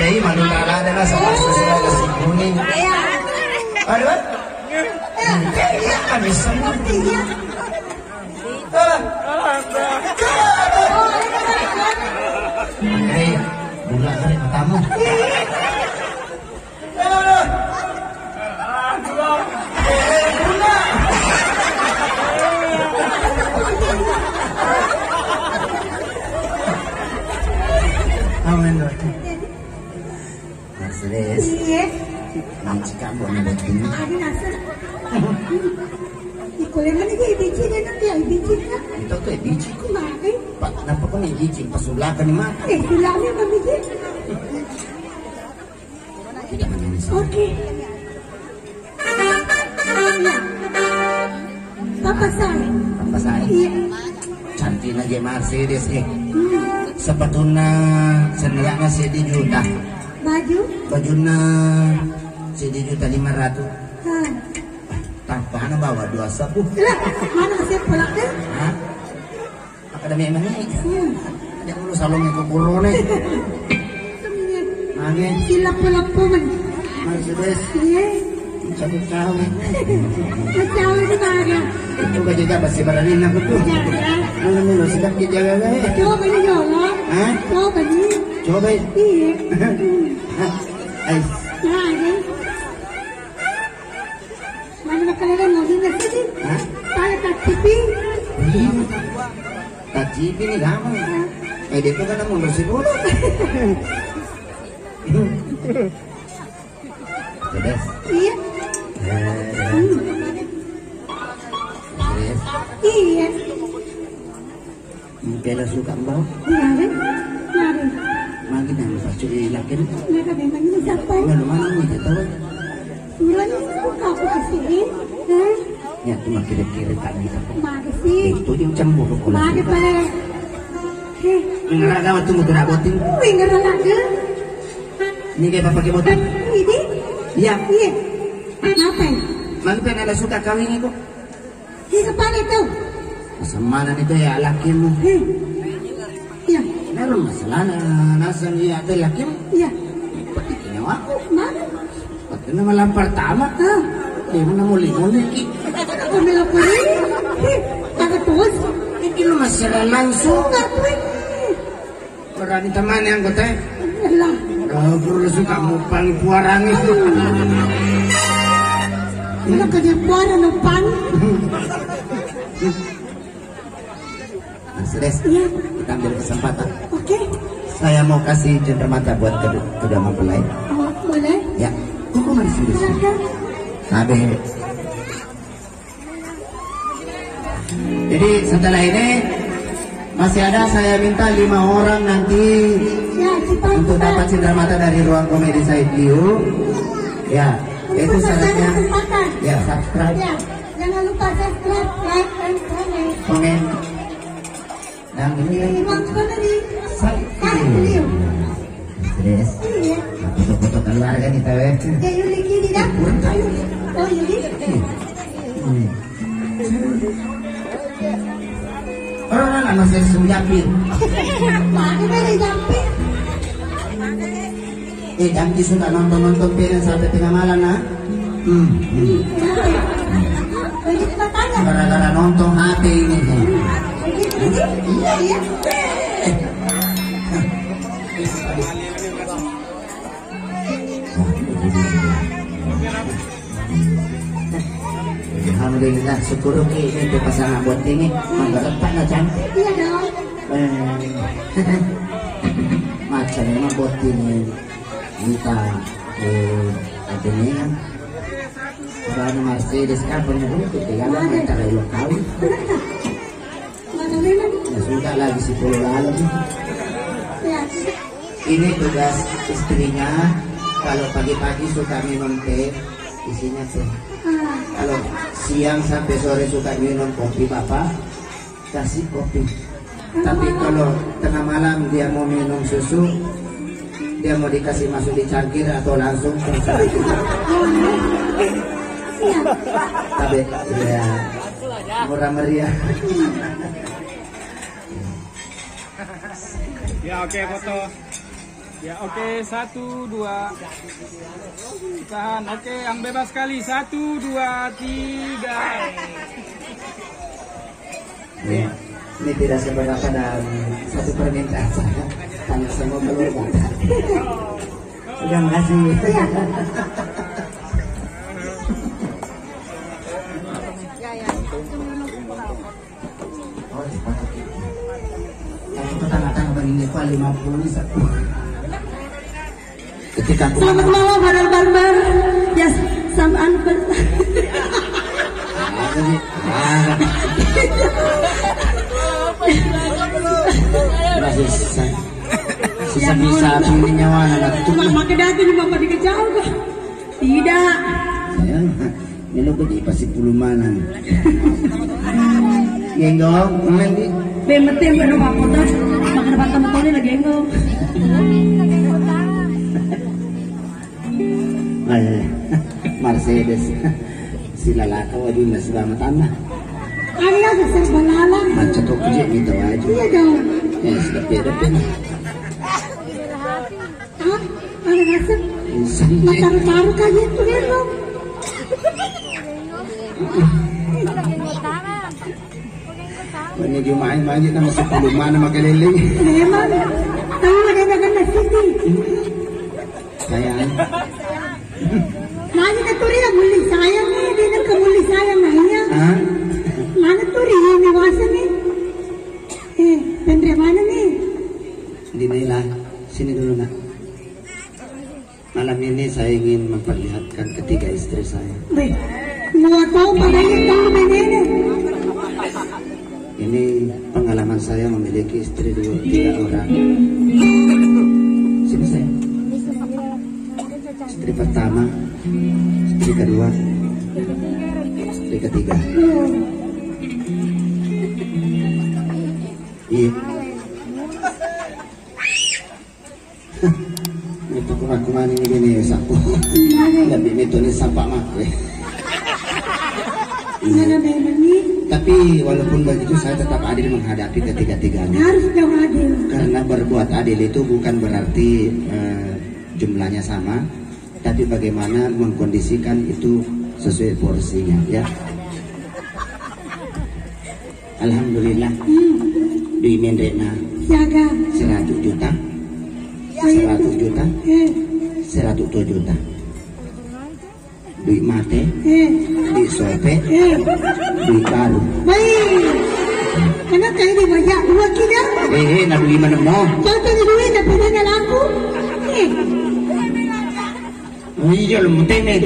deh malu ada lah sama saudara nasi kuning. Aduh, ya kan seperti ya. Hei, bulan hari pertama. Amin doa. Serius? Iya. Nanti kamu ada begini. Ada nasar. Ikutin mana dia biji dia nanti yang biji kan? Itu tuh biji. Kenapa? Pak, kenapa kau nih biji? Pasulah kan mak? Sulahnya kan biji. Tidak menangis. Oke. Papa saya. Papa saya. Iya. Cantik aja Mercedes nih. Sepatuna senilainya CD1 juta. Bajunya CD1.500.000. Tanpa mana bawa 2 sabu. Mana saya pulang deh? Hah? Akademi mana nih? Ada dulu salonnya ke buru nih. Mana? Silap-lapu man. Mercedes. Iya. Cabut kau nih. Kau itu mana? Itu gak juga masih beranin aku tuh. Mulu sedap dijaga deh. Coba ini nyolong. Hah? Coba ini. Coba. Iya. Ais. Nah ini. Mana kalian mau dengar sih? Hah? Saya tak cipi. Tak cipi nih gampang. Dia tuh kan mau bersih dulu. Sudah. Iya. Iya. Kaya suka mbak? Nari. Magi na pacuri lakin. Nakabemang ini siapa? Ngano man mo tahu? Mulanya suka aku kesini. Ya tu makir-kir kami siapa? Magi sih. Itu yung cemburu ko. Magi pala. Ngaraga waktu mo tunabotin? Ngaraga. Ini kayak bapak kemotin? Ini? Iya. Iya. Ngapain? Magi penala suka kawin ko. Iya paano ito? Masamanan ito ya laki mo. Iya. Meron masalah na nasa niya ito laki mo. Iya. Pati ginawa ko. Mana? Pati na malampar tama. Di mo na muli-muli. Kumila ko rin. Tagatos. Hindi mo masala langsung. Marami taman yang ko tayo. Alam. Puro suka mo pang puwarangin. Wala ka niya puwara ng pan. Sudah, kita ambil kesempatan. Oke. Saya mau kasih cenderamata buat kedua mempelai. Oh, boleh? Ya. Kok nggak disini? Ada. Jadi setelah ini masih ada saya minta 5 orang nanti ya, untuk dapat cenderamata dari ruang komedi Said Liu. Ya, itu syaratnya. Ya, subscribe. Ya, jangan lupa subscribe, like, dan komen. Yang ini Serius? Foto-foto keluarga nih tahu ya? Yuli di dapur. Oh Yuli? Orang anak saya suruh japin. Mana dari japin? Jangan suka nonton film sampai tengah malam nah. Gara-gara nonton HP ini. Iya ya. Alhamdulillah syukur ini pasangan buat ini menggerakkan lah cantik. Iya dong. Macam mana buat ini kita ini kan. Kalau Mercedes kan punya untuk jalan antara lokal. Ya sudah lagi 10 lalu. Ini tugas istrinya. Kalau pagi-pagi suka minum teh, isinya teh. Kalau siang sampai sore suka minum kopi bapak, kasih kopi. Tapi kalau tengah malam dia mau minum susu, dia mau dikasih masuk di cangkir atau langsung terserah. Tapi ya murah meriah. Ya oke foto. Ya, oke, 1, 2. Tahan, oke, yang bebas sekali. 1, 2, 3. Ini tidak seberapa dan satu permintaan saya tanya semua keluarga. Terima kasih. Tengah-tengah begini Pak 50 satu. Ketika selamat malam barbar ya samaan masih sisa-sisa punya nyawa anak itu mama kedati di bapak dikejar kok tidak ini lo gede pasti pulumanan genggong nanti bemetin baru apa tuh makan apa temen lagi genggong Mercedes sila lakaw di na sila matana ano sa balalang mancatok kejek gitu aja iya dong ya sudah beda-beda ano nasa mataru-taru ka gitu gitu Banyak yung main-main na masih puluman na makaliling memang tahu maganda na sini sayang Mana turi na muli sayang ni, di na kamuli sayang na niya. Mana turi ni wasa ni? Pendre mana ni? Hindi nila, sini dulu nak. Malam ini saya ingin memperlihatkan ketiga istri saya. Baik, mau tahu padanya tahu menene. Ini pengalaman saya memiliki istri 2-3 orang. Sini saya. Istri pertama, istri kedua, istri ketiga. Iya. Itu kurakuman ini gini sapu. Lebih itu nih sapak makwe. Tapi walaupun begitu saya tetap adil menghadapi ketiga-tiganya. Harus dong adil. Karena berbuat adil itu bukan berarti jumlahnya sama. Tapi bagaimana mengkondisikan itu sesuai porsinya ya. Alhamdulillah. Duit mendrena Jaga 100 juta 100 juta 100 juta duit mate duit sope duit baru baik karena kayak di banyak dua kita na duit mana mo contoh di duit tapi dia laku iya lo mutene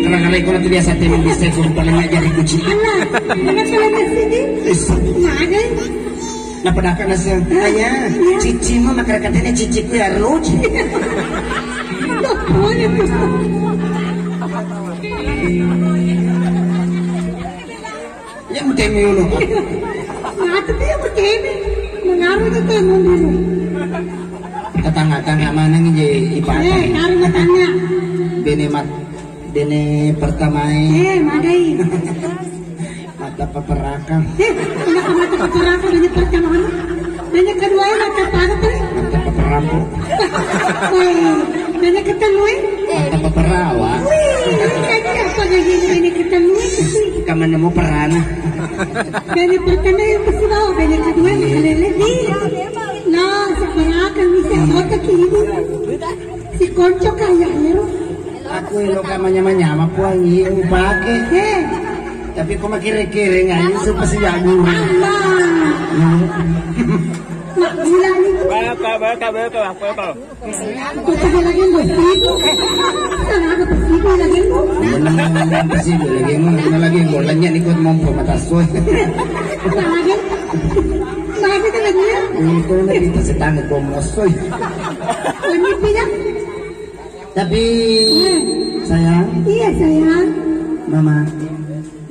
kadang-kadang kalau tu biasa temen bisa pun paling jadi kucing alah mana kalau sini mana na padakan na siya ayah cici mo makarakatanya cici ko ya roji ya mutene yun ngato dia mutene mengaruh na tayo dulu tetangga-tangga mana ngi ibadah ngaruh na tanya Dene pertama madai mata peperakang kenapa mata peperakang dene pertama dene kedua mata mata peperamu dene ketemu mata peperawa apa gini dene ketemu kamana mo perana dene pertama yang pasti bawa dene kedua leledi nah seperakang bisa otak ini si konco kaya ya aku ilo kamanya aku angi upake tapi kok makire-kire ngayon so pasiyago gila nih Baka kita lagi bersih sana ada bersih lagi bersih lagi golanya ikut mampu mata soy lagi kita lagi ya itu lagi setangga komosoy ini tidak tapi sayang iya sayang mama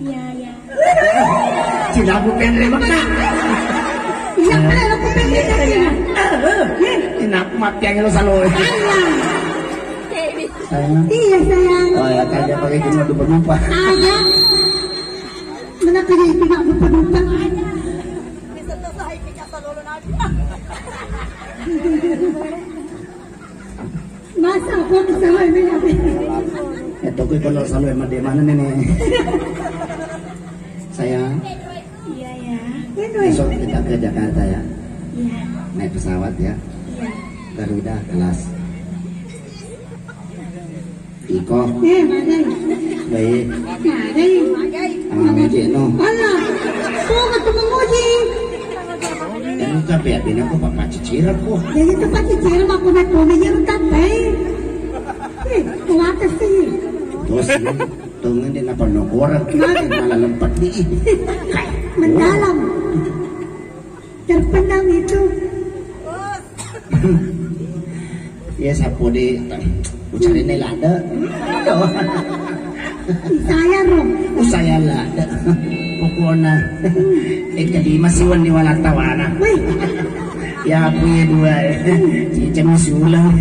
iya tidak aku pengen makan iya aku pengen makan enak mati yang lo selalu sayang iya sayang oh ya kayak pakai cuma lupa ada mana pilih tidak lupa Masa aku kesalahan ini apa? Ito ko kalau selalu emang di mana nenek. Sayang, Iya ya. besok kita ke Jakarta ya. Iya. Naik pesawat ya. Iya. Garuda kelas Iko. Maday. Baik. Maday. Ngaji no. Ala. Kung tumumuji. Ano ka piyapin ako papachicirap ko. Jadi tempat cicir aku nak komenya tatay. Kuat sih. Terus tunggu din na panokoran. Malalampat di. Mendalam. Terpendam itu. Ya sapo di ucari na lada. Saya rom. Usaya lada. Pokona. Jadi masiwan ni wala tawana. Wih. Ya punya dua. Cica masulang.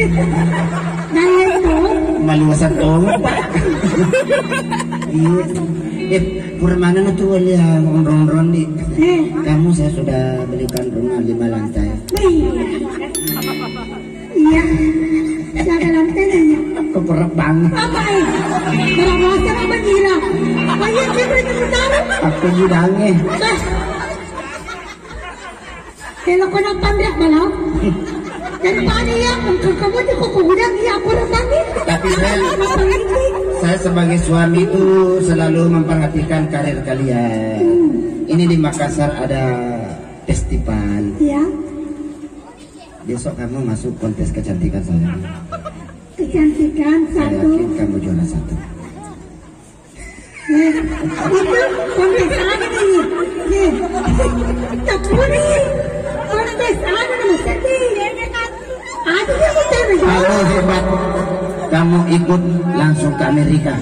Daya itu. Maliwasan dong. Iya. Permana na tuh ya ron-ron di. Kamu saya sudah belikan rumah 5 lantai. Iya. Saya ada lantainya. Keperap banget. Apa ini? Berapa apa gila? Banyak dia berikan utara. Aku gudangnya. Kalau kau nak pandai malam. Dari mana ya? Engkau kamu di kau gudang ya aku retangi. Tapi saya sebagai suami itu selalu memperhatikan karir kalian. Ini di Makassar ada festival. Ya. Besok kamu masuk kontes kecantikan saya. Kecantikan Saya satu. yakin kamu juara 1. Itu kontes apa ini? Tak boleh. Kontes apa nama sedih? Ada yang kita Kamu hebat. Kamu ikut langsung ke Amerika.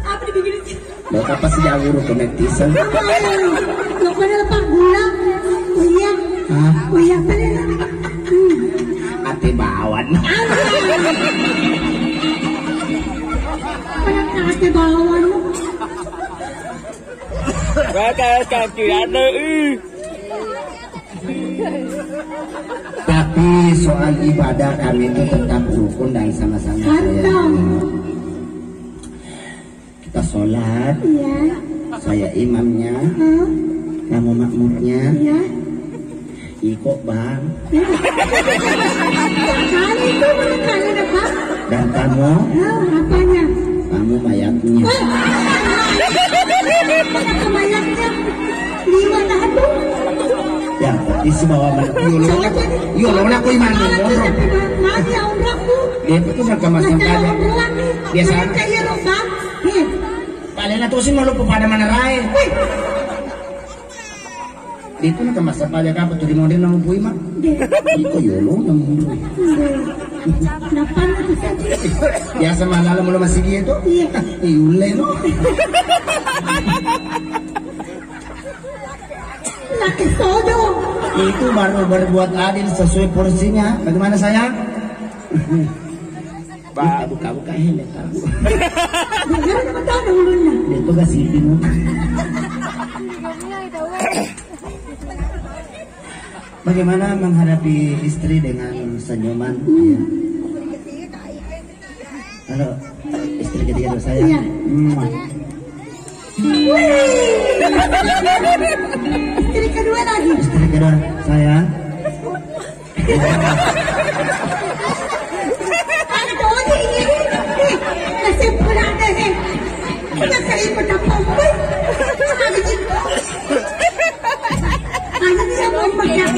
apa dibikin? Lo apa sih jauh ke netizen? Lo pada lepas gula? Oh iya. Hah? Oh iya pada. Ate bawan. Pada kaki bawaan. Kaki ada. Tapi soal ibadah kami itu tetap rukun dan sama-sama Kantong. Kita sholat, Iya. saya imamnya, kamu makmurnya, Iya. ikut bang, Kali itu kali apa? dan kamu, Apanya? kamu mayatnya. Kemayaknya 5 tahun. Ya, isi bawa mana? Yolo na ko iman mo. Mati umrahku. Dito ko sa kamasang kada. Biasa. Kaya roba. Paling na to si malupo pada manaray. Dito na kamasang kada ka patuli mo din ng upuy ma. Iko yolo na mundo. Napan ako sa Biasa malala mo naman sige ito. Iya. Iulay no. Laki sodo. Itu baru berbuat adil sesuai porsinya. Bagaimana sayang? Buka-buka hele tahu. Jangan naman tayo ulun na. Dito ka sipin mo. Bagaimana menghadapi istri dengan senyuman? Ya. Halo, istri ketiga saya. Iya. Istri kedua lagi. Istri kedua saya. Ada doanya ini. Kesimpulan deh. Kita kelimut apa? Ada dia mau makan.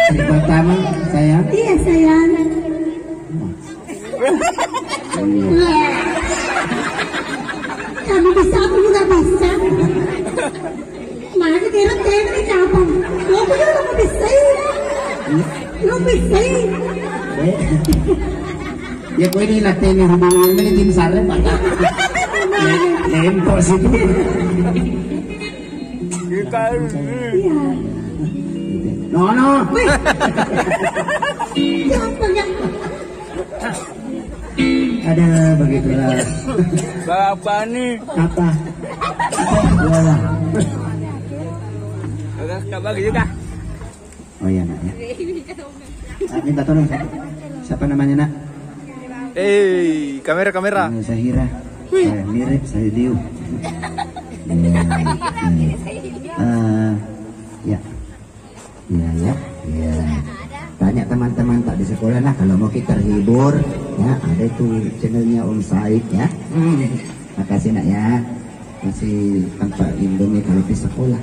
Istri pertama saya. Iya sayang. Kamu bisa, aku juga bisa. Mana kira di kampung. Lo punya lo bisa. Lo bisa. Ya ko ini natin yung hubungan mo ni Tim Sarre pa. Lempos itu. Iya. No. Jangan banyak. Ada begitulah. Bapak nih. Apa? Jualan. Kabar gitu kah? Oh iya nak ya. Minta tolong satu. Siapa namanya nak? Kamera. Zahira. Mirip saya Diu. Ya. Tanya teman-teman tak di sekolah lah kalau mau kita hibur ya, ada tuh channelnya Om Said ya. Makasih nak ya, masih tanpa Indomie kalau di sekolah.